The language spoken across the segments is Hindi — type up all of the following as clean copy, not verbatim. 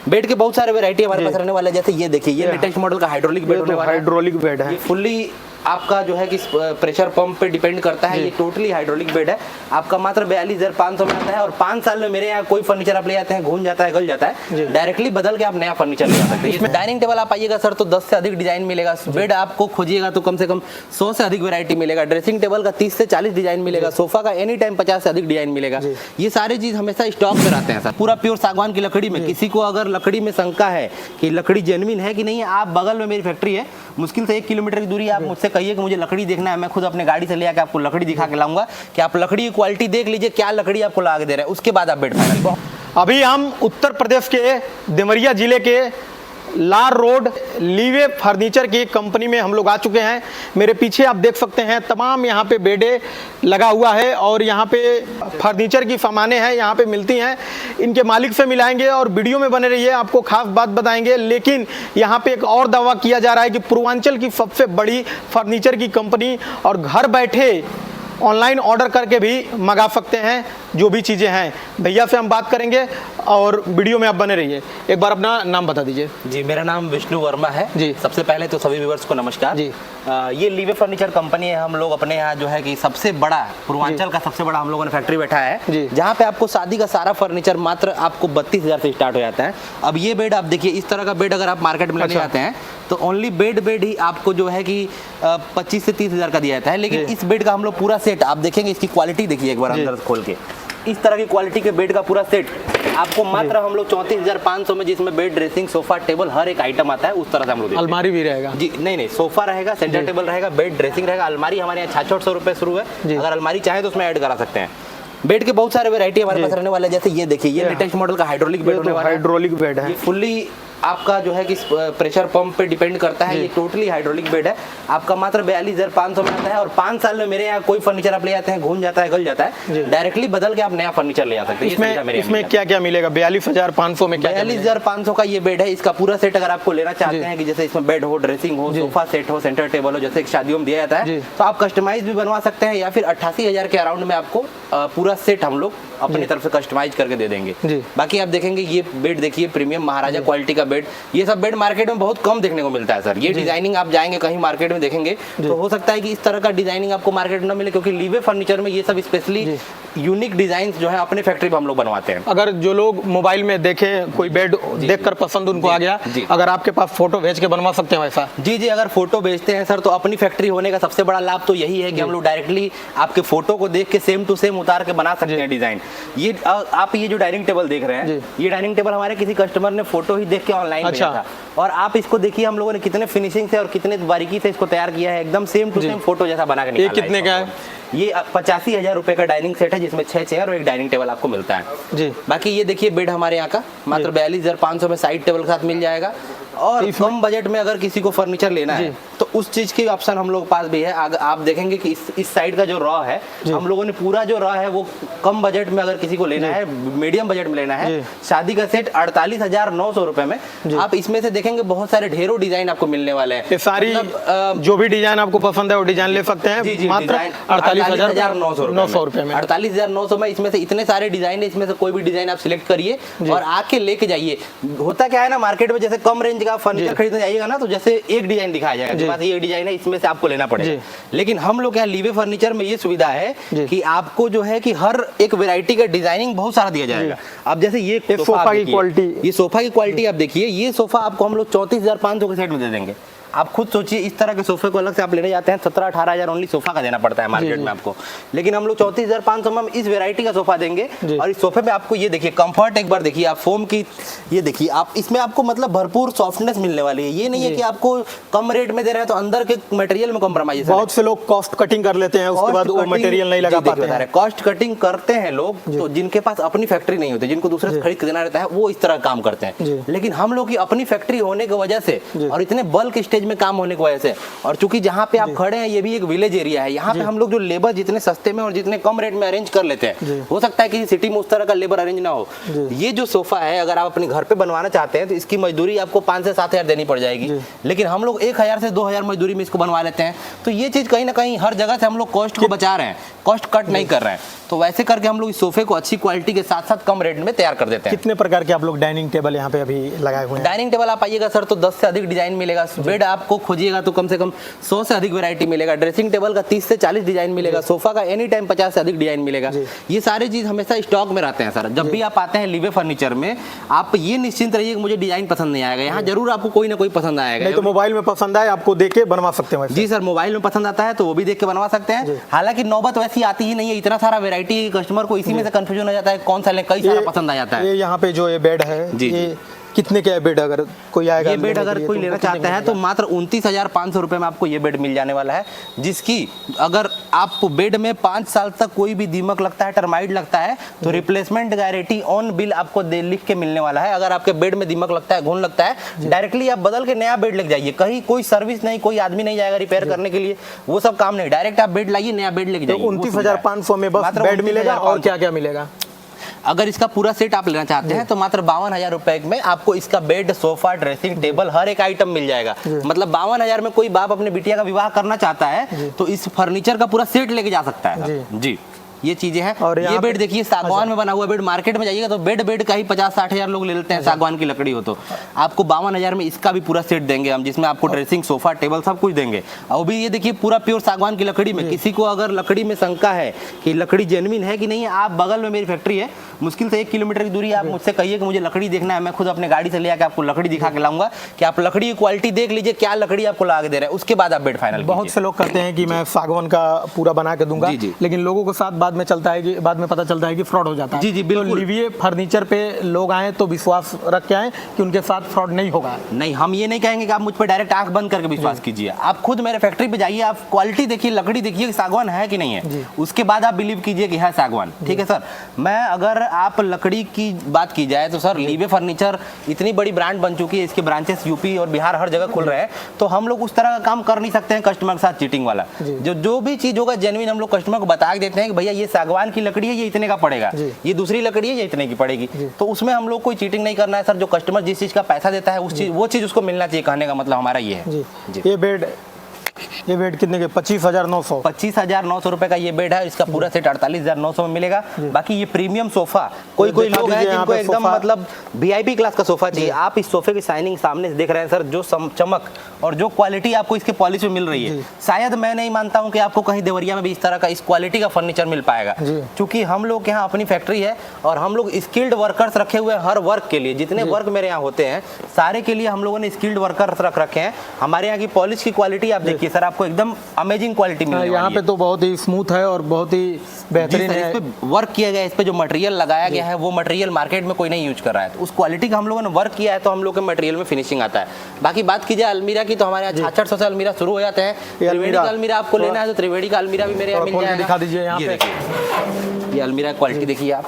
बेड के बहुत सारे वैरायटी हमारे पास रहने वाले हैं। जैसे ये देखिए, ये लेटेस्ट मॉडल का हाइड्रोलिक बेड होने वाला है। हाइड्रोलिक बेड है, ये फुल्ली आपका जो है कि प्रेशर पंप पे डिपेंड करता है। ये टोटली हाइड्रोलिक बेड है। आपका मात्र 42,500 में आता है और 5 साल में मेरे यहाँ कोई फर्नीचर आप ले आते हैं, घूम जाता है, गल जाता है, डायरेक्टली बदल के आप नया फर्नीचर ले आ सकते हैं। इसमें डाइनिंग टेबल आप आइएगा सर तो 10 से अधिक डिजाइन मिलेगा। बेड आपको खोजिएगा तो कम से कम 100 से अधिक वैरायटी मिलेगा। ड्रेसिंग टेबल का 30 से 40 डिजाइन मिलेगा। सोफा का एनी टाइम 50 से अधिक डिजाइन मिलेगा। ये सारी चीज हमेशा स्टॉक में रहते हैं सर। पूरा प्योर सागवान की लकड़ी में। किसी को अगर लकड़ी में शंका है कि लकड़ी जेन्युइन है कि नहीं है, आप बगल में मेरी फैक्ट्री है, मुश्किल से 1 किलोमीटर की दूरी, आप मुझसे कहिए कि मुझे लकड़ी देखना है, मैं खुद अपने गाड़ी से ले आके आपको लकड़ी दिखा के लाऊंगा कि आप लकड़ी की क्वालिटी देख लीजिए, क्या लकड़ी आपको ला के दे रहे हैं, उसके बाद आप बेड फाइनल। अभी हम उत्तर प्रदेश के देवरिया जिले के लार रोड लीवे फर्नीचर की कंपनी में हम लोग आ चुके हैं। मेरे पीछे आप देख सकते हैं तमाम यहाँ पे बेडे लगा हुआ है और यहाँ पे फर्नीचर की सामानें हैं, यहाँ पे मिलती हैं। इनके मालिक से मिलाएंगे और वीडियो में बने रहिए, आपको खास बात बताएंगे। लेकिन यहाँ पे एक और दावा किया जा रहा है कि पूर्वांचल की सबसे बड़ी फर्नीचर की कंपनी, और घर बैठे ऑनलाइन ऑर्डर करके भी मंगा सकते हैं जो भी चीज़ें हैं। भैया से हम बात करेंगे और वीडियो में आप बने रहिए। एक बार अपना नाम बता दीजिए। जी, मेरा नाम विष्णु वर्मा है जी। सबसे पहले तो सभी व्यूअर्स को नमस्कार जी। ये लीवे फर्नीचर कंपनी है। हम लोग अपने यहाँ जो है कि सबसे बड़ा पूर्वांचल का सबसे बड़ा हम लोगों ने फैक्ट्री बैठा है, जहाँ पे आपको शादी का सारा फर्नीचर मात्र आपको 32,000 से स्टार्ट हो जाता है। अब ये बेड आप देखिए, इस तरह का बेड अगर आप मार्केट में लेने जाते हैं तो ओनली बेड ही आपको जो है कि 25 से 30,000 का दिया जाता है। लेकिन इस बेड का हम लोग पूरा सेट आप देखेंगे, इसकी क्वालिटी देखिए एक बार अंदर खोल के, इस तरह की क्वालिटी के बेड का पूरा सेट आपको मात्र हम लोग 34,500 में, जिसमें बेड, ड्रेसिंग, सोफा, टेबल हर एक आइटम आता है, उस तरह से हम लोग। अलमारी भी रहेगा जी? नहीं, सोफा रहेगा, सेंटर टेबल रहेगा, बेड, ड्रेसिंग रहेगा। अलमारी हमारे यहाँ 600 रुपए शुरू है। अगर अलमारी चाहे तो उसमें ऐड करा सकते हैं। बेड के बहुत सारे वैरायटी हमारे पास रहने वाले हैं। जैसे ये देखिए, ये लेटेस्ट मॉडल का हाइड्रोलिक बेड होने वाला है। हाइड्रोलिक बेड है, ये फुल्ली आपका जो है कि प्रेशर पंप पे डिपेंड करता है। ये टोटली हाइड्रोलिक बेड है। आपका मात्र 42,500 में आता है और 5 साल में मेरे यहाँ कोई फर्नीचर आप ले आते हैं, घूम जाता है, गल जाता है, डायरेक्टली बदल के आप नया फर्नीचर ले आ सकते हैं। इसमें क्या क्या मिलेगा? 42,500 में 42,500 का ये बेड है। इसका पूरा सेट अगर आपको लेना चाहते हैं कि जैसे इसमें बेड हो, ड्रेसिंग हो, सोफा सेट हो, सेंटर टेबल हो, जैसे शादियों में दिया जाता है, तो आप कस्टमाइज भी बनवा सकते हैं, या फिर 88,000 के अराउंड में आपको पूरा सेट हम लोग अपनी तरफ से कस्टमाइज करके दे देंगे। बाकी आप देखेंगे ये बेड देखिए, प्रीमियम महाराजा क्वालिटी का बेड। ये सब बेड मार्केट में बहुत कम देखने को मिलता है सर। ये डिजाइनिंग आप जाएंगे कहीं मार्केट में देखेंगे तो हो सकता है कि इस तरह का डिजाइनिंग आपको मार्केट में न मिले, क्योंकि लीवे फर्नीचर में ये सब स्पेशली यूनिक डिजाइन जो है अपने फैक्ट्री में हम लोग बनवाते हैं। अगर जो लोग मोबाइल में देखें, कोई बेड देखकर पसंद उनको आ गया, अगर आपके पास फोटो भेज के बनवा सकते हैं वैसा? जी, अगर फोटो भेजते हैं सर तो अपनी फैक्ट्री होने का सबसे बड़ा लाभ तो यही है कि हम लोग डायरेक्टली आपके फोटो को देख के सेम टू सेम उतार के बना सकते हैं डिजाइन। ये आप ये जो डाइनिंग टेबल देख रहे हैं, ये डाइनिंग टेबल हमारे किसी कस्टमर ने फोटो ही देख के ऑनलाइन भेजा था, और आप इसको देखिए हम लोगों ने कितने फिनिशिंग से और कितने बारीकी से इसको तैयार किया है, एकदम सेम टू सेम फोटो जैसा बना के निकाला है। ये कितने का है? ये 85,000 रुपए का डाइनिंग सेट है, जिसमें 6 चेयर और एक डाइनिंग टेबल आपको मिलता है जी। बाकी ये देखिए बेड हमारे यहाँ का मात्र 42,500 में साइड टेबल के साथ मिल जाएगा। और कम बजट में अगर किसी को फर्नीचर लेना है तो उस चीज की ऑप्शन हम लोग पास भी है। आप देखेंगे कि इस साइड का जो रॉ है, हम लोगों ने पूरा जो रॉ है वो कम बजट में अगर किसी को लेना है, मीडियम बजट में लेना है, शादी का सेट 48,900 रुपए में। आप इसमें से देखेंगे बहुत सारे ढेरों डिजाइन आपको मिलने वाले हैं। सारी जो भी डिजाइन आपको पसंद है वो डिजाइन ले सकते हैं मात्र 48,900 रुपए में। 48,900 में इसमें से इतने सारे डिजाइन है, इसमें से कोई भी डिजाइन आप सिलेक्ट करिए और आके लेके जाइए। होता क्या है ना, मार्केट में जैसे कम रेंज का फर्नीचर खरीदने जाइएगा ना तो जैसे एक डिजाइन दिखाया जाएगा, ये डिजाइन है, इसमें से आपको लेना पड़ेगा। लेकिन हम लोग यहाँ लीवे फर्नीचर में ये सुविधा है कि आपको जो है कि हर एक वैरायटी का डिजाइनिंग बहुत सारा दिया जाएगा। अब जैसे ये सोफा की क्वालिटी, ये सोफा की क्वालिटी आप देखिए, ये सोफा आपको हम लोग 34,500 के सेट में दे देंगे। आप खुद सोचिए, इस तरह के सोफे को अलग से आप लेने जाते हैं 17-18,000 ओनली सोफा का देना पड़ता है मार्केट में आपको, लेकिन हम लोग 34,500 में हम इस वैरायटी का सोफा देंगे। और इस सोफे में आपको ये देखिए कंफर्ट, एक बार देखिए आप फोम की, ये देखिए आप इसमें आपको मतलब भरपूर सॉफ्टनेस मिलने वाली है। ये नहीं है कि आपको कम रेट में दे रहे हैं तो अंदर के मटेरियल में कॉम्प्रोमाइज। बहुत से लोग कॉस्ट कटिंग कर लेते हैं, उसके बाद वो मटेरियल नहीं लगा पाते हैं। कॉस्ट कटिंग करते हैं लोग तो जिनके पास अपनी फैक्ट्री नहीं होती, जिनको दूसरे से खरीद के देना रहता है, वो इस तरह काम करते हैं। लेकिन हम लोग की अपनी फैक्ट्री होने की वजह से और इतने बल्क स्टेज विलेज में काम होने की वजह से, और चूंकि जहाँ पे आप खड़े हैं ये भी एक विलेज एरिया है, यहाँ पे हम लोग जो लेबर जितने सस्ते में और जितने कम रेट में अरेंज कर लेते हैं, हो सकता है कि सिटी में उस तरह का लेबर अरेंज ना हो। ये जो सोफा है अगर आप अपने घर पे बनवाना चाहते हैं तो इसकी मजदूरी आपको 5 से 7 हज़ार देनी पड़ जाएगी, लेकिन हम लोग 1,000 से 2,000 मजदूरी में इसको बनवा लेते हैं। तो ये चीज कहीं ना कहीं हर जगह से हम लोग कॉस्ट को बचा रहे हैं, कॉस्ट कट नहीं कर रहे हैं। तो वैसे करके हम लोग इस सोफे को अच्छी क्वालिटी के साथ साथ कम रेट में तैयार कर देते हैं। कितने प्रकार के आप लोग डाइनिंग टेबल यहाँ पे अभी लगाए हुए हैं? डाइनिंग टेबल आप आइएगा सर तो 10 से अधिक डिजाइन मिलेगा। बेड आपको खोजिएगा तो कम से कम 100 से अधिक वैरायटी मिलेगा। ड्रेसिंग टेबल का 30 से 40 डिजाइन मिलेगा। सोफा का एनी टाइम 50 से अधिक डिजाइन मिलेगा। ये सारी चीज हमेशा स्टॉक में रहते हैं सर। जब भी आप आते हैं लीवे फर्नीचर में, आप ये निश्चिंत रहिए कि मुझे डिजाइन पसंद नहीं आएगा, यहाँ जरूर आपको कोई ना कोई पसंद आएगा। नहीं तो मोबाइल में पसंद आए आपको देख के बनवा सकते हैं? जी सर, मोबाइल में पसंद आता है तो वो भी देख के बनवा सकते हैं। हालांकि नौबत वैसी आती ही नहीं है, इतना सारा वैरायटी कस्टमर को इसी में से कंफ्यूजन हो जाता है कौन सा लें, कई सारा पसंद आ जाता है। ये यहाँ पे जो ये बेड है ये कितने का बेड अगर कोई आएगा? ये बेड अगर कोई लेना चाहता है तो मात्र 29,500 रुपए में आपको ये बेड मिल जाने वाला है, जिसकी अगर आप बेड में 5 साल तक कोई भी दीमक लगता है, टर्माइट लगता है तो रिप्लेसमेंट गारंटी ऑन बिल आपको लिख के मिलने वाला है। अगर आपके बेड में दीमक लगता है, घुन लगता है, डायरेक्टली आप बदल के नया बेड लेके जाइए। कहीं कोई सर्विस नहीं, कोई आदमी नहीं जाएगा रिपेयर करने के लिए, वो सब काम नहीं, डायरेक्ट आप बेड लाइए, नया बेड लेके जाइए। 29,500 में बस बेड मिलेगा। और क्या क्या मिलेगा? अगर इसका पूरा सेट आप लेना चाहते हैं तो मात्र 52,000 रुपए में आपको इसका बेड, सोफा, ड्रेसिंग टेबल हर एक आइटम मिल जाएगा। मतलब 52,000 में कोई बाप अपने बिटिया का विवाह करना चाहता है तो इस फर्नीचर का पूरा सेट लेके जा सकता है जी। ये चीजें हैं। और ये बेड देखिए सागवान में बना हुआ बेड, मार्केट में जाइएगा तो बेड का ही 50-60 हज़ार लोग ले लेते हैं, सागवान की लकड़ी हो तो आपको 52,000 में इसका भी पूरा सेट देंगे हम, जिसमें आपको ड्रेसिंग, सोफा, टेबल सब कुछ देंगे। और भी ये देखिए पूरा प्योर सागवान की लकड़ी में। किसी को अगर लकड़ी में शंका है कि लकड़ी जेन्युइन है कि नहीं, आप बगल में मेरी फैक्ट्री है, मुश्किल से 1 किलोमीटर की दूरी, आप मुझसे कहिए कि मुझे लकड़ी देखना है, मैं खुद अपने गाड़ी से ले आके आपको लकड़ी दिखा के लाऊंगा कि आप लकड़ी की क्वालिटी देख लीजिए, क्या लकड़ी आपको ला के दे रहे हैं, उसके बाद आप बेड फाइनल। बहुत से लोग कहते हैं कि मैं सागवान का पूरा बना के दूंगा, लेकिन लोगों के साथ बाद में चलता है कि बाद में पता चलता है कि फ्रॉड हो जाता है। जी जी बिल्कुल। तो लिविए फर्नीचर पे लोग आए तो विश्वास रख के आए कि उनके साथ फ्रॉड नहीं होगा। नहीं, हम ये नहीं कहेंगे कि आप मुझ पर डायरेक्ट आंख बंद करके विश्वास कीजिए। आप खुद मेरे फैक्ट्री पे जाइए, आप क्वालिटी देखिए, लकड़ी देखिए कि सागवान है कि नहीं है, उसके बाद आप बिलीव कीजिए कि है सागवान। ठीक है सर। मैं अगर आप लकड़ी की बात की जाए तो सर लीवे फर्नीचर इतनी बड़ी ब्रांड बन चुकी है, इसके ब्रांचेस यूपी और बिहार हर जगह खुल रहे हैं, तो हम लोग उस तरह का काम कर नहीं सकते हैं कस्टमर के साथ चीटिंग वाला। जो भी चीज होगा जेन्युइन हम लोग कस्टमर को बता देते हैं कि भैया ये सागवान की लकड़ी है, ये इतने का पड़ेगा, ये दूसरी लकड़ी है, ये इतने की पड़ेगी। तो उसमें हम लोग कोई चीटिंग नहीं करना है सर। जो कस्टमर जिस चीज का पैसा देता है उस चीज वो चीज उसको मिलना चाहिए, कहने का मतलब हमारा ये है। ये बेड कितने के? 25,900। 25,900 रुपए का ये बेड है। इसका पूरा सेट 48,900 में मिलेगा। बाकी ये प्रीमियम सोफा, कोई लोग हैं जिनको एकदम मतलब VIP क्लास का सोफा चाहिए। आप इस सोफे की शाइनिंग सामने से देख रहे हैं सर, जो चमक और जो क्वालिटी आपको इसके पॉलिश में मिल रही है, शायद मैं नहीं मानता हूं कि आपको कहीं देवरिया में भी इस तरह का इस क्वालिटी का फर्नीचर मिल पाएगा। क्योंकि हम लोग यहाँ अपनी फैक्ट्री है और हम लोग स्किल्ड वर्कर्स रखे हुए हैं हर वर्क के लिए। जितने वर्क मेरे यहाँ होते हैं सारे के लिए हम लोगों ने स्किल्ड वर्कर्स रख रखे हैं। हमारे यहाँ की पॉलिश की क्वालिटी आप देखिए सर, आपको एकदम अमेजिंग क्वालिटी मिलने वाली है। यहाँ पे तो बहुत ही स्मूथ है और बहुत ही बेहतरीन है। इस पे वर्क किया गया है, इस पे जो मटेरियल लगाया गया है वो मटेरियल मार्केट में कोई नहीं यूज कर रहा है, तो उस क्वालिटी का हम लोगों ने वर्क किया है, तो हम लोग के मटेरियल में फिनिशिंग आता है। बाकी बात की जाए अलमीरा की तो हमारे यहाँ 600 से अलमीरा शुरू हो जाते हैं। त्रिवेणी का अलमीरा आपको लेना है तो त्रिवेणी का अलमीरा भी मेरे यहाँ मिल जाएगा। दिखा दीजिए यहाँ पे, ये अलमीरा क्वालिटी देखिए आप।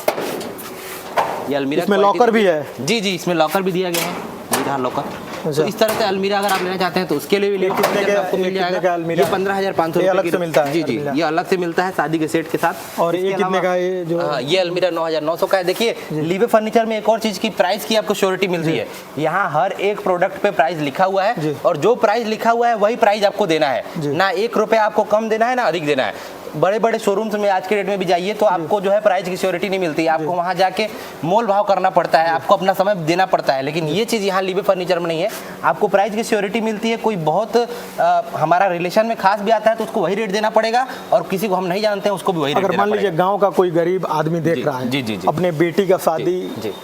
ये अलमीरा इसमें लॉकर भी है। जी जी, इसमें लॉकर भी दिया गया है, लॉकर। तो इस तरह से अलमीरा अगर आप लेना चाहते हैं तो उसके लिए भी आपको मिल जाएगा। ये 15,500 अलग से मिलता है। जी जी, ये अलग से मिलता है शादी के सेट के साथ। और ये कितने का है? ये अलमीरा 9,900 का है। देखिए लीवे फर्नीचर में एक और चीज की प्राइस की आपको श्योरिटी मिलती है। यहाँ हर एक प्रोडक्ट पे प्राइस लिखा हुआ है और जो प्राइस लिखा हुआ है वही प्राइस आपको देना है, ना 1 रुपया आपको कम देना है ना अधिक देना है। बड़े बड़े शोरूम्स में आज के डेट में भी जाइए तो आपको जो है प्राइस की श्योरिटी नहीं मिलती, आपको वहाँ जाके मोल भाव करना पड़ता है, आपको अपना समय देना पड़ता है। लेकिन ये चीज़ यहाँ लीवे फर्नीचर में नहीं है, आपको प्राइस की श्योरिटी मिलती है। कोई बहुत हमारा रिलेशन में खास भी आता है तो उसको वही रेट देना पड़ेगा और किसी को हम नहीं जानते हैं उसको भी वही रेट देना पड़ेगा। अगर मान लीजिए गाँव का कोई गरीब आदमी देख रहा है, जी जी जी, अपने बेटी का शादी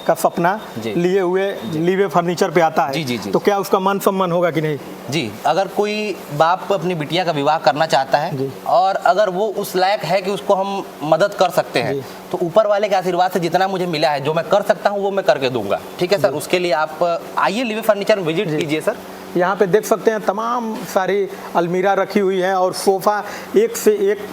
का सपना लिए हुए लीवे फर्नीचर पे आता है, तो क्या उसका मान सम्मान होगा कि नहीं? जी, अगर कोई बाप अपनी बिटिया का विवाह करना चाहता है और अगर वो उस लायक है कि उसको हम मदद कर सकते हैं तो ऊपर वाले के आशीर्वाद से जितना मुझे मिला है, जो मैं कर सकता हूँ वो मैं करके दूंगा। ठीक है सर, उसके लिए आप आइए लीवे फर्नीचर में विजिट कीजिए सर। यहाँ पे देख सकते हैं तमाम सारी अलमीरा रखी हुई है और सोफ़ा एक से एक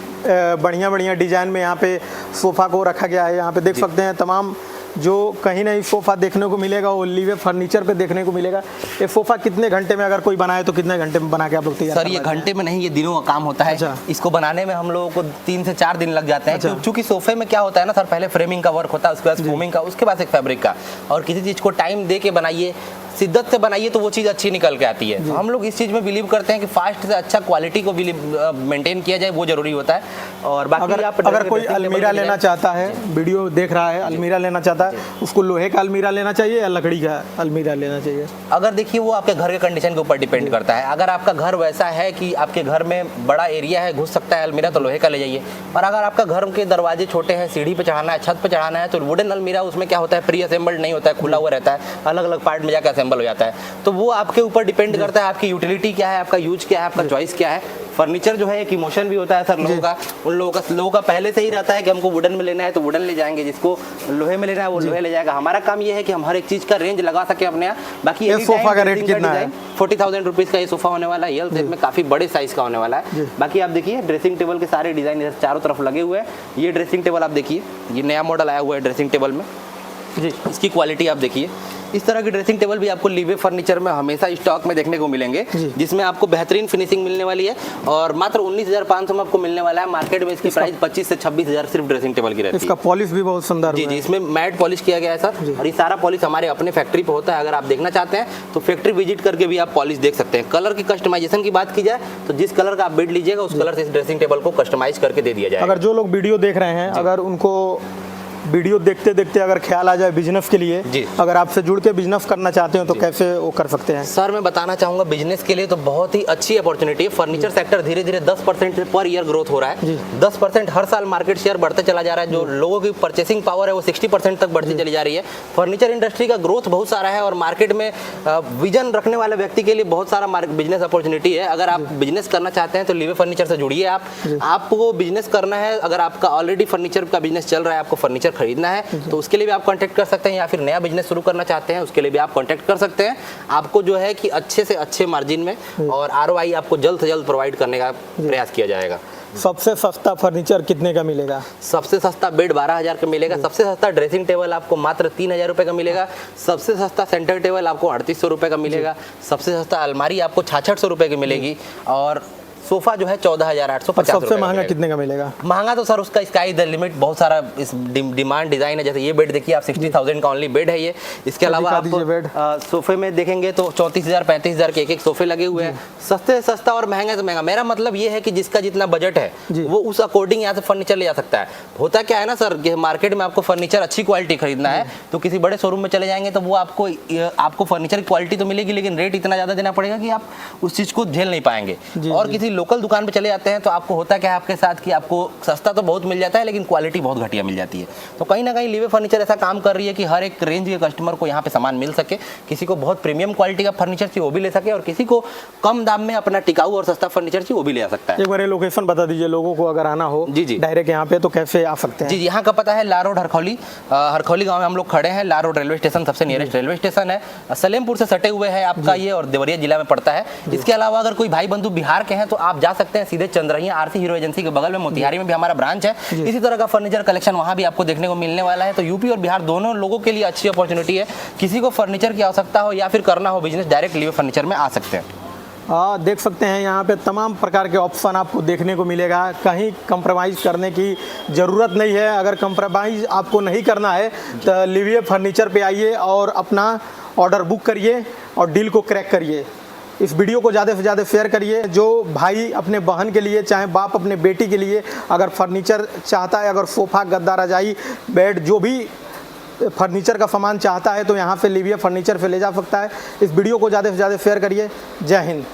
बढ़िया बढ़िया डिज़ाइन में यहाँ पे सोफ़ा को रखा गया है। यहाँ पे देख सकते हैं तमाम जो कहीं नहीं सोफ़ा देखने को मिलेगा वो लीवे फर्नीचर पे देखने को मिलेगा। ये सोफ़ा कितने घंटे में अगर कोई बनाए तो कितने घंटे में बना के आप लोग तैयार? सर ये घंटे में नहीं, ये दिनों का काम होता है। अच्छा। इसको बनाने में हम लोगों को 3 से 4 दिन लग जाते हैं। क्योंकि सोफे में क्या होता है ना सर, पहले फ्रेमिंग का वर्क होता है, उसके बाद फोमिंग का, उसके बाद एक फैब्रिक का। और किसी चीज़ को टाइम दे के बनाइए, शिद्दत से बनाइए तो वो चीज़ अच्छी निकल के आती है। तो हम लोग इस चीज़ में बिलीव करते हैं कि फास्ट से अच्छा क्वालिटी को मेंटेन किया जाए, वो जरूरी होता है। और बाकी अगर कोई अलमीरा लेना चाहता है, वीडियो देख रहा है, अलमीरा लेना चाहता है, उसको लोहे का अलमीरा लेना चाहिए या लकड़ी का अलमीरा लेना चाहिए? अगर देखिए वो आपके घर के कंडीशन के ऊपर डिपेंड करता है। अगर आपका घर वैसा है कि आपके घर में बड़ा एरिया है, घुस सकता है अलमीरा, तो लोहे का ले जाइए। और अगर आपका घर के दरवाजे छोटे हैं, सीढ़ी पे चढ़ाना है, छत पे चढ़ाना है, तो वुडन अलमीरा, उसमें क्या होता है, प्री असेंबल्ड नहीं होता है, खुला हुआ रहता है, अलग अलग पार्ट में जाकर असेंबल हो जाता है। तो वो आपके ऊपर डिपेंड करता है, आपकी यूटिलिटी क्या है, आपका यूज क्या है, आपका चॉइस क्या है। फर्नीचर जो है एक इमोशन भी होता है सर लोगों का। उन लोगों का पहले से ही रहता है कि हमको वुडन में लेना है तो वुडन ले जाएंगे, जिसको लोहे में लेना है वो लोहे ले जाएगा। हमारा काम ये है कि हम हर एक चीज का रेंज लगा सके अपने यहाँ। बाकी ये सोफा का रेट कितना है? 40,000 रुपीज का ये सोफा होने वाला है। एल शेप में काफी बड़े साइज का होने वाला है। बाकी आप देखिए ड्रेसिंग टेबल के सारे डिजाइन इधर चारों तरफ लगे हुए हैं। ये ड्रेसिंग टेबल आप देखिए, ये नया मॉडल आया हुआ है ड्रेसिंग टेबल में जी। इसकी क्वालिटी आप देखिए, इस तरह की ड्रेसिंग टेबल भी आपको लीवे फर्नीचर में हमेशा स्टॉक में देखने को मिलेंगे, जिसमें आपको बेहतरीन फिनिशिंग मिलने वाली है। और मात्र 19,500 में आपको मिलने वाला है। मार्केट में इसकी प्राइस 25 से 26,000 सिर्फ ड्रेसिंग टेबल की रहती है। इसका पॉलिश भी बहुत सुंदर जी जी, इसमें मैट पॉलिश किया गया है सर। और ये सारा पॉलिश हमारे अपने फैक्ट्री पे होता है। अगर आप देखना चाहते हैं तो फैक्ट्री विजिट करके भी आप पॉलिश देख सकते हैं। कलर की कस्टमाइजेशन की बात की जाए तो जिस कलर का आप बेड लीजिएगा उस कलर से इस ड्रेसिंग टेबल को कस्टमाइज करके दे दिया जाएगा। अगर जो लोग वीडियो देख रहे हैं, अगर उनको वीडियो देखते देखते अगर ख्याल आ जाए बिजनेस के लिए, अगर आपसे जुड़ के बिजनेस करना चाहते हो तो कैसे वो कर सकते हैं? सर मैं बताना चाहूँगा, बिजनेस के लिए तो बहुत ही अच्छी अपॉर्चुनिटी है। फर्नीचर सेक्टर धीरे धीरे 10% पर ईयर ग्रोथ हो रहा है। 10% हर साल मार्केट शेयर बढ़ते चला जा रहा है। जो लोगों की परचेसिंग पावर है वो 60% तक बढ़ती चली जा रही है। फर्नीचर इंडस्ट्री का ग्रोथ बहुत सारा है और मार्केट में विजन रखने वाले व्यक्ति के लिए बहुत सारा बिजनेस अपॉर्चुनिटी है। अगर आप बिजनेस करना चाहते हैं तो लीवे फर्नीचर से जुड़िए। आपको बिजनेस करना है, अगर आपका ऑलरेडी फर्नीचर का बिजनेस चल रहा है, आपको फर्नीचर खरीदना है तो उसके लिए भी आप कांटेक्ट कर सकते हैं, या फिर नया बिजनेस शुरू करना चाहते हैं उसके लिए भी आप कांटेक्ट कर सकते हैं। आपको जो है कि अच्छे से अच्छे मार्जिन में और ROI आपको जल्द से जल्द प्रोवाइड करने का प्रयास किया जाएगा। सबसे सस्ता फर्नीचर कितने का मिलेगा? सबसे सस्ता बेड 12,000 का मिलेगा। सबसे सस्ता ड्रेसिंग टेबल आपको मात्र 3,000 रुपये का मिलेगा। सबसे सस्ता सेंटर टेबल आपको 3800 रुपये का मिलेगा। सबसे सस्ता अलमारी आपको 6600 रुपये की मिलेगी। और सोफा जो है 14,850। सबसे महंगा कितने का मिलेगा? महंगा तो सर उसका स्काई द लिमिट, बहुत सारा इस डिमांड डिजाइन है। जैसे ये बेड देखिए आप, 60,000 का ओनली बेड है ये। इसके अलावा आप सोफे में देखेंगे तो 34,000 35,000 के एक सोफे लगे हुए हैं। सस्ते से सस्ता और महंगे से महंगा। मेरा मतलब ये है कि जिसका जितना बजट है वो उस अकॉर्डिंग यहाँ से फर्नीचर ले जा सकता है। होता क्या है ना सर, कि मार्केट में आपको फर्नीचर अच्छी क्वालिटी खरीदना है तो किसी बड़े शोरूम में चले जाएंगे तो वो आपको फर्नीचर की क्वालिटी तो मिलेगी, लेकिन रेट इतना ज्यादा देना पड़ेगा कि आप उस चीज को झेल नहीं पाएंगे। और किसी लोकल दुकान पे चले जाते हैं तो आपको होता क्या है आपके साथ कि आपको सस्ता तो बहुत मिल जाता है लेकिन क्वालिटी बहुत घटिया मिल जाती है। तो कहीं ना कहीं लीवे फर्नीचर ऐसा काम कर रही है कि हर एक रेंज के कस्टमर को यहाँ पे सामान मिल सके। किसी को बहुत प्रीमियम क्वालिटी का फर्नीचर चाहिए वो भी ले सके, और किसी को कम दाम में अपना टिकाऊ और सस्ता फर्नीचर चाहिए वो भी ले आ सकता है। एक बार लोकेशन बता दीजिए लोगों को, अगर आना हो जी डायरेक्ट यहाँ पे तो कैसे आ सकते हैं? जी, यहाँ का पता है ला रोड हरखौली गाँव में हम लोग खड़े हैं। ला रोड रेलवे स्टेशन सबसे नियरेस्ट रेलवे स्टेशन है। सलेमपुर से सटे हुए है आपका ये, और देवरिया जिला में पड़ता है। इसके अलावा अगर कोई भाई बंधु बिहार के हैं तो आप जा सकते हैं सीधे चंद्रहिया आरसी हीरो एजेंसी के बगल में मोतिहारी में भी हमारा ब्रांच है। इसी तरह का फर्नीचर कलेक्शन वहां भी आपको देखने को मिलने वाला है। तो यूपी और बिहार दोनों लोगों के लिए अच्छी अपॉर्चुनिटी है। किसी को फर्नीचर की आवश्यकता हो या फिर करना हो बिजनेस, डायरेक्ट लीवे फर्नीचर में आ सकते हैं। देख सकते हैं यहाँ पे तमाम प्रकार के ऑप्शन आपको देखने को मिलेगा। कहीं कंप्रोमाइज़ करने की ज़रूरत नहीं है। अगर कंप्रोमाइज़ आपको नहीं करना है तो लीवे फर्नीचर पे आइए और अपना ऑर्डर बुक करिए और डील को क्रैक करिए। इस वीडियो को ज़्यादा से ज़्यादा शेयर करिए। जो भाई अपने बहन के लिए, चाहे बाप अपने बेटी के लिए अगर फर्नीचर चाहता है, अगर सोफ़ा, गद्दा, रजाई, बेड, जो भी फर्नीचर का सामान चाहता है तो यहाँ पे लीवे फर्नीचर पे ले जा सकता है। इस वीडियो को ज़्यादा से ज़्यादा शेयर करिए। जय हिंद।